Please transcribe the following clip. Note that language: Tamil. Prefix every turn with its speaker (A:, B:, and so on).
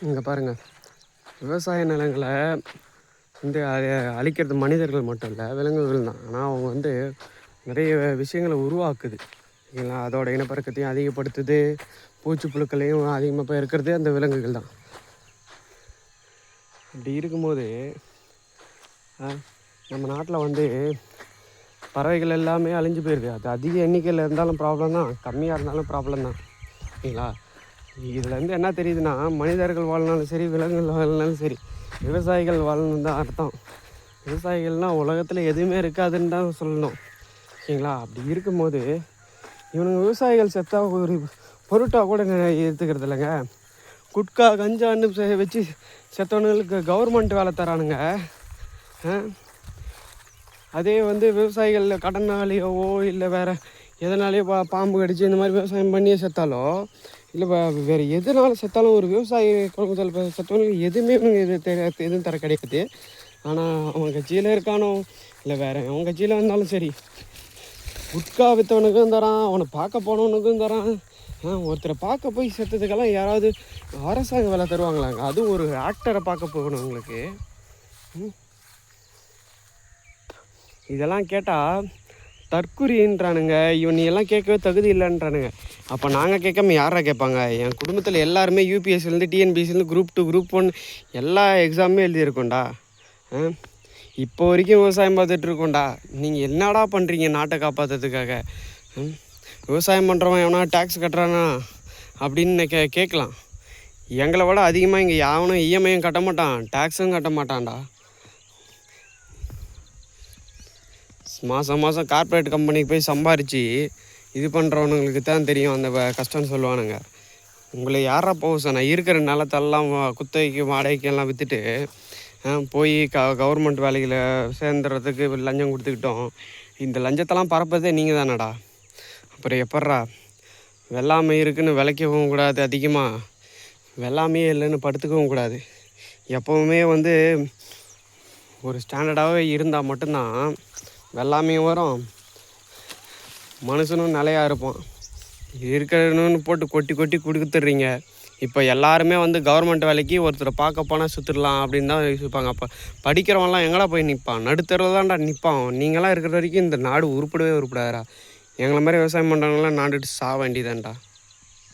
A: இங்கே பாருங்கள், விவசாய நிலங்களை வந்து அழிக்கிறது மனிதர்கள் மட்டும் இல்லை, விலங்குகள் தான். ஆனால் அவங்க வந்து நிறைய விஷயங்களை உருவாக்குது இல்லைங்களா. அதோட இனப்பெருக்கத்தையும் அதிகப்படுத்துது, பூச்சி புழுக்களையும் அதிகமாக இப்போ இருக்கிறது அந்த விலங்குகள் தான். இப்படி இருக்கும்போது நம்ம நாட்டில் வந்து பறவைகள் எல்லாமே அழிஞ்சு போயிடுது. அது அதிக எண்ணிக்கையில் இருந்தாலும் ப்ராப்ளம் தான், கம்மியாக இருந்தாலும் ப்ராப்ளம் தான் சரிங்களா. இதுலேருந்து என்ன தெரியுதுன்னா, மனிதர்கள் வாழ்னாலும் சரி, விலங்குகள் வாழ்னாலும் சரி, விவசாயிகள் வாழணும் தான் அர்த்தம். விவசாயிகள்னால் உலகத்தில் எதுவுமே இருக்காதுன்னு தான் சொல்லணும் ஓகேங்களா. அப்படி இருக்கும்போது இவனுங்க விவசாயிகள் செத்தா ஒரு பொருட்டாக கூட எடுத்துக்கிறது இல்லைங்க. குட்கா கஞ்சான்னு வச்சு செத்தவனுங்களுக்கு கவர்மெண்ட் வேலை தரானுங்க. அதே வந்து விவசாயிகள் கடனாலேயோவோ இல்லை வேறு எதனாலேயோ பாம்பு கடிச்சு இந்த மாதிரி விவசாயம் பண்ணியே செத்தாலோ இல்லை வேறு எதனால செத்தாலும் ஒரு விவசாயி குடும்பத்தில் செத்தவனுக்கு எதுவுமே எதுவும் தர கிடையாது. ஆனால் அவன் கட்சியில் இருக்கானோ இல்லை வேறு அவன் கட்சியில் இருந்தாலும் சரி, குட்கா விற்றவனுக்கும் தரான், அவனை பார்க்க போனவனுக்கும் தரான். ஒருத்தரை பார்க்க போய் செத்ததுக்கெல்லாம் யாராவது அரசாங்க வேலை தருவாங்களாங்க? அதுவும் ஒரு ஆக்டரை பார்க்க போகணுங்களுக்கு. இதெல்லாம் கேட்டால் தற்குறின்றானுங்க. இவன் எல்லாம் கேட்கவே தகுதி இல்லைன்றானுங்க. அப்போ நாங்கள் கேட்காம யாரா கேட்பாங்க? என் குடும்பத்தில் எல்லாருமே யூபிஎஸ்சிலேருந்து டிஎன்பிஎஸ்சிலேருந்து குரூப் 2 குரூப் 1 எல்லா எக்ஸாமுமே எழுதியிருக்கோண்டா. இப்போ வரைக்கும் விவசாயம் பார்த்துட்ருக்கோண்டா. நீங்கள் என்னடா பண்ணுறீங்க நாட்டை காப்பாற்றுறதுக்காக? விவசாயம் பண்ணுறவன் எவனா டேக்ஸ் கட்டுறானா அப்படின்னு கேட்கலாம். எங்களை விட அதிகமாக இங்கே யாவனும் இஎம்ஐயும் கட்ட மாட்டான், டேக்ஸும் கட்ட மாட்டான்டா. மாதம் மாதம் கார்ப்பரேட் கம்பெனிக்கு போய் சம்பாரித்து இது பண்ணுறவனுங்களுக்கு தான் தெரியும் அந்த கஷ்டம்னு சொல்லுவானுங்க. உங்களை யாரா போக சொன்னால்? இருக்கிற நிலத்தெல்லாம் குத்தகைக்கு வாடகைக்கெல்லாம் விற்றுட்டு போய் கவர்மெண்ட் வேலையில் சேர்ந்துறதுக்கு லஞ்சம் கொடுத்துக்கிட்டோம். இந்த லஞ்சத்தெல்லாம் பரப்பதே நீங்கள் தானடா. அப்புறம் எப்பட்றா? வெள்ளாமை இருக்குதுன்னு விளைக்கவும் கூடாது, அதிகமாக வெள்ளாமையே இல்லைன்னு படுத்துக்கவும் கூடாது. எப்போவுமே வந்து ஒரு ஸ்டாண்டர்டாகவே இருந்தால் மட்டும்தான் வெள்ளாமையும் வரும், மனுஷனும் நிலையாக இருப்பான். இருக்கணும்னு போட்டு கொட்டி கொட்டி கொடுத்துட்றீங்க. இப்போ எல்லாருமே வந்து கவர்மெண்ட் வேலைக்கு ஒருத்தரை பார்க்க போனால் சுற்றுடலாம் அப்படின்னு தான் யோசிப்பாங்க. அப்போ படிக்கிறவன்லாம் எங்கடா போய் நிற்பான்? நடுத்தரவில் தான்டா நிற்பான். நீங்களாம் இருக்கிற வரைக்கும் இந்த நாடு உருப்படவே உருப்படாதா. எங்களை மாதிரி விவசாயம் பண்ணுறவங்களாம் நாடுட்டு சாக வேண்டியதான்டா.